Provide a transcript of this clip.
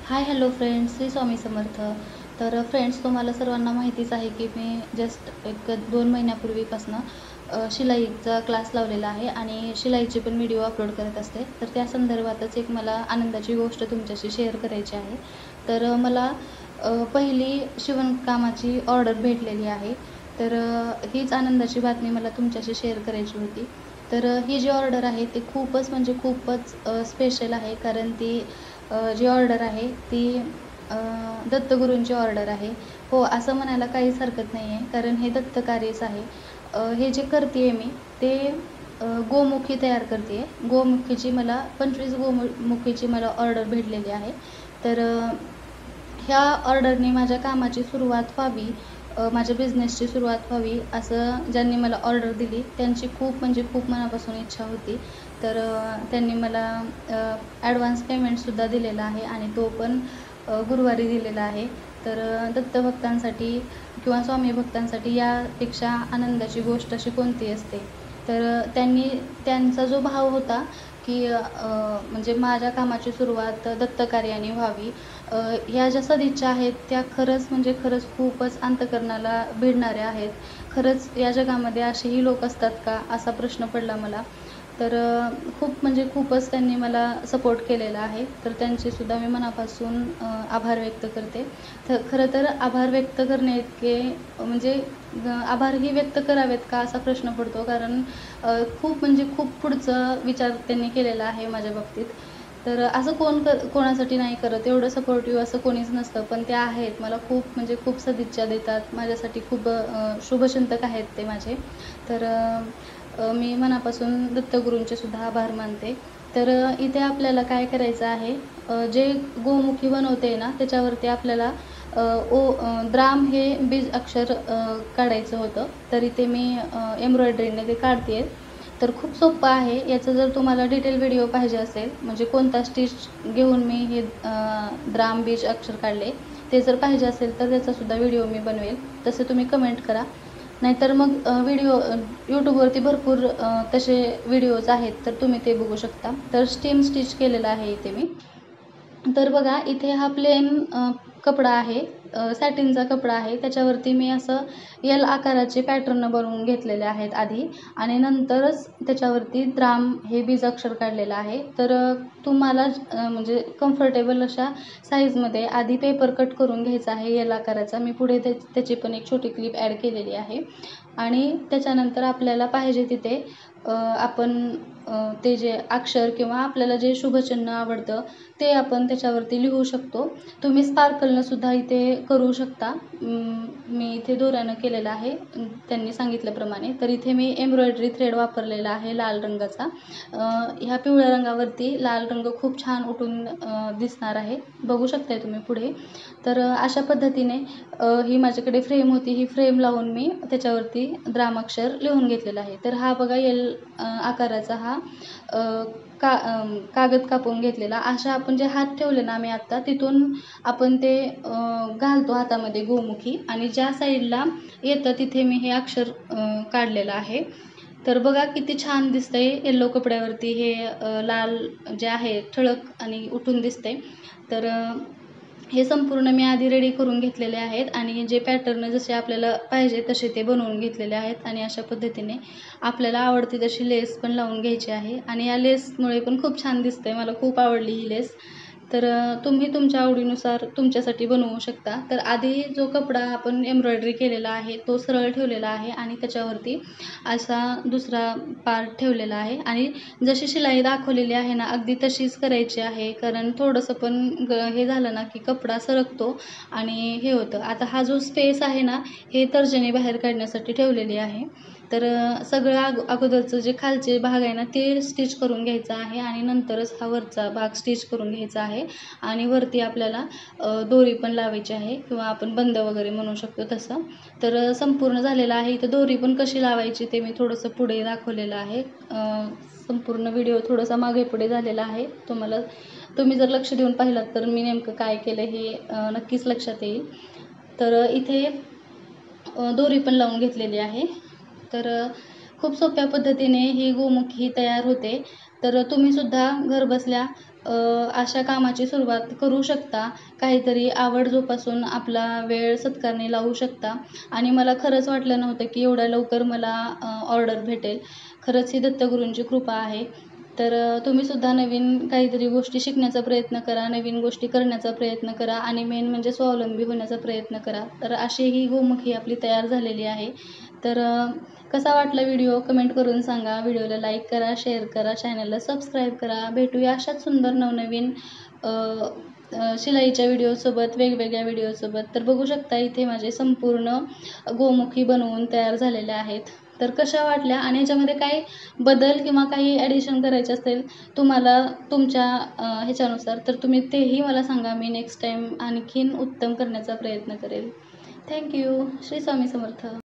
Hi hello friends, Shri Swami Samarth. तर friends, तुम्हाला सर्वांना माहितीच आहे की मी जस्ट 1-2 महिन्यापूर्वीपासून शिलाईचा क्लास लावलेला आहे आणि शिलाईचे पण व्हिडिओ अपलोड करत असते. तर त्या संदर्भातच एक मला आनंदाची गोष्ट तुमच्याशी शेअर करायची आहे. तर मला पहिली शिवणकामाची ऑर्डर भेटलेली आहे. तर हीच आनंदाची बातमी मला तुमच्याशी शेअर करायची होती. तर ही जी ऑर्डर आहे ती खूपच म्हणजे खूपच स्पेशल आहे, कारण ती जी ऑर्डर आहे ती दत्तगुरूंची ऑर्डर आहे. हो, असं म्हणायला काहीच हरकत नाही आहे, कारण हे दत्तकार्यच आहे. हे जे करते आहे मी ते गोमुखी तयार करते आहे. गोमुखीची मला 25 गोमुखीची मला ऑर्डर भेटलेली आहे. तर ह्या ऑर्डरने माझ्या कामाची सुरुवात व्हावी, माझ्या बिझनेसची सुरुवात व्हावी असं ज्यांनी मला ऑर्डर दिली त्यांची खूप म्हणजे खूप मनापासून इच्छा होती. तर त्यांनी मला ॲडव्हान्स पेमेंटसुद्धा दिलेला आहे आणि तो पण गुरुवारी दिलेला आहे. तर दत्तभक्तांसाठी किंवा स्वामी भक्तांसाठी यापेक्षा आनंदाची गोष्ट अशी कोणती असते. तर त्यांचा जो भाव होता की म्हणजे माझ्या कामाची सुरुवात दत्तकार्याने व्हावी, ह्या ज्या सदिच्छा आहेत त्या खरंच म्हणजे खरंच खूपच अंतःकरणाला भिडणाऱ्या आहेत. खरंच या जगामध्ये असेही लोक असतात का, असा प्रश्न पडला मला. तर खूप म्हणजे खूपच त्यांनी मला सपोर्ट केलेला आहे. तर त्यांचेसुद्धा मी मनापासून आभार व्यक्त करते. तर खरं तर आभार व्यक्त करण्याइतके म्हणजे आभारही व्यक्त करावेत का असा प्रश्न पडतो, कारण खूप म्हणजे खूप पुढचा विचार त्यांनी केलेला आहे माझ्या बाबतीत. तर असं कोणासाठी नाही करत, एवढं सपोर्टिव्ह असं कोणीच नसतं, पण ते आहेत. मला खूप म्हणजे खूप सदिच्छा देतात, माझ्यासाठी खूप शुभचिंतक आहेत ते माझे. तर मी मनापासून दत्तगुरूंचे सुद्धा आभार मानते. तर इथे आपल्याला काय करायचं आहे, जे गोमुखी बनवते ना त्याच्यावरती आपल्याला द्राम हे बीज अक्षर काढायचं होतं. तर इथे मी एम्ब्रॉयडरीने ते काढते आहे. तर खूप सोपं आहे. याचं जर तुम्हाला डिटेल व्हिडिओ पाहिजे असेल, म्हणजे कोणता स्टिच घेऊन मी हे द्राम बीज अक्षर काढले, ते जर पाहिजे असेल तर त्याचासुद्धा व्हिडिओ मी बनवेल. तसे तुम्ही कमेंट करा. नाहीतर मग यूट्यूबवरती भरपूर तसे व्हिडिओज आहेत, तर तुम्ही ते बघू शकता. तर स्टीम स्टिच केलेलं आहे इथे मी. तर बघा, इथे हा प्लेन कपडा आहे, सॅटिनचा कपडा आहे. त्याच्यावरती मी असं एल आकाराचे पॅटर्न बनवून घेतलेले आहेत आधी, आणि नंतरच त्याच्यावरती द्राम हे बीजाक्षर काढलेलं आहे. तर तुम्हाला म्हणजे कम्फर्टेबल अशा साईजमध्ये आधी पेपर कट करून घ्यायचा आहे एल आकाराचा. मी पुढे त्याची पण एक छोटी क्लिप ॲड केलेली आहे. आणि त्याच्यानंतर आपल्याला पाहिजे तिथे आपण ते जे अक्षर किंवा आपल्याला जे शुभचिन्ह आवडतं ते आपण त्याच्यावरती लिहू शकतो. तुम्ही स्पार्कलनंसुद्धा इथे करू शकता. मी इथे दोऱ्यानं केलेलं आहे त्यांनी सांगितल्याप्रमाणे. तर इथे मी एम्ब्रॉयडरी थ्रेड वापरलेला आहे लाल रंगाचा. ह्या पिवळ्या रंगावरती लाल रंग खूप छान उठून दिसणार आहे, बघू शकताय तुम्ही पुढे. तर अशा पद्धतीने ही माझ्याकडे फ्रेम होती, ही फ्रेम लावून मी त्याच्यावरती द्रामाक्षर लिहून घेतलेला आहे. तर हा बघा एल आकाराचा हा कागद कापून घेतलेला. अशा आपण जे हात ठेवले ना मी आत्ता, तिथून आपण ते घालतो हातामध्ये गोमुखी, आणि ज्या साईडला येतं तिथे मी हे अक्षर काढलेलं आहे. तर बघा किती छान दिसतंय येल्लो कपड्यावरती हे लाल जे आहे ठळक आणि उठून दिसते. तर हे संपूर्ण मी आधी रेडी करून घेतलेले आहेत, आणि जे पॅटर्न जसे आपल्याला पाहिजे तसे ते बनवून घेतलेले आहेत. आणि अशा पद्धतीने आपल्याला आवडते तशी लेस पण लावून घ्यायची आहे, आणि या लेसमुळे पण खूप छान दिसते. मला खूप आवडली ही लेस. तर तुम्ही तुमच्या आवडीनुसार तुमच्यासाठी बनवू शकता. तर आधी जो कपडा आपण एम्ब्रॉयडरी केलेला आहे तो सरळ ठेवलेला आहे, आणि त्याच्यावरती असा दुसरा पार्ट ठेवलेला आहे, आणि जशी शिलाई दाखवलेली आहे ना अगदी तशीच करायची आहे, कारण थोडंसं पण हे झालं ना की कपडा सरकतो आणि हे होतं. आता हा जो स्पेस आहे ना, हे तर्जनी बाहेर काढण्यासाठी ठेवलेली आहे. तर सगळं अगोदरचं जे खालचे भाग आहे ना ते स्टिच करून घ्यायचं आहे, आणि नंतरच हा वरचा भाग स्टिच करून घ्यायचा आहे. आणि वरती आपल्याला दोरी पण लावायची आहे, किंवा आपण बंद वगैरे म्हणू शकतो तसं. तर संपूर्ण झालेलं आहे. इथं दोरी पण कशी लावायची ते मी थोडंसं पुढे दाखवलेलं आहे. संपूर्ण व्हिडिओ थोडासा मागे पुढे झालेला आहे. तुम्ही जर लक्ष देऊन पाहिलात तर मी नेमकं काय केलं हे नक्कीच लक्षात येईल. तर इथे दोरी पण लावून घेतलेली आहे. तर खूप सोप्या पद्धतीने ही गोमुखी तयार होते. तर तुम्हीसुद्धा घरबसल्या अशा कामाची सुरुवात करू शकता. काहीतरी आवड जोपासून आपला वेळ सत्कारणी लावू शकता. आणि मला खरंच वाटलं नव्हतं की एवढ्या लवकर मला ऑर्डर भेटेल. खरंच ही दत्तगुरूंची कृपा आहे. तर तुम्हीसुद्धा नवीन काहीतरी गोष्टी शिकण्याचा प्रयत्न करा, नवीन गोष्टी करण्याचा प्रयत्न करा आणि मेन म्हणजे स्वावलंबी होण्याचा प्रयत्न करा. तर अशी ही गोमुखी आपली तयार झालेली आहे. तर कसा वाटला व्हिडिओ कमेंट करून सांगा. व्हिडिओला लाईक करा, शेअर करा, चॅनलला सबस्क्राईब करा. भेटूया अशाच सुंदर नवनवीन शिलाईच्या व्हिडिओसोबत, वेगवेगळ्या व्हिडिओसोबत. तर बघू शकता इथे माझे संपूर्ण गोमुखी बनवून तयार झालेल्या आहेत. तर कशा वाटल्या आणि ह्याच्यामध्ये काही बदल किंवा काही ॲडिशन करायचे असेल तुम्हाला तुमच्या ह्याच्यानुसार, तर तुम्ही तेही मला सांगा. मी नेक्स्ट टाईम आणखीन उत्तम करण्याचा प्रयत्न करेल. थँक्यू. श्री स्वामी समर्थ.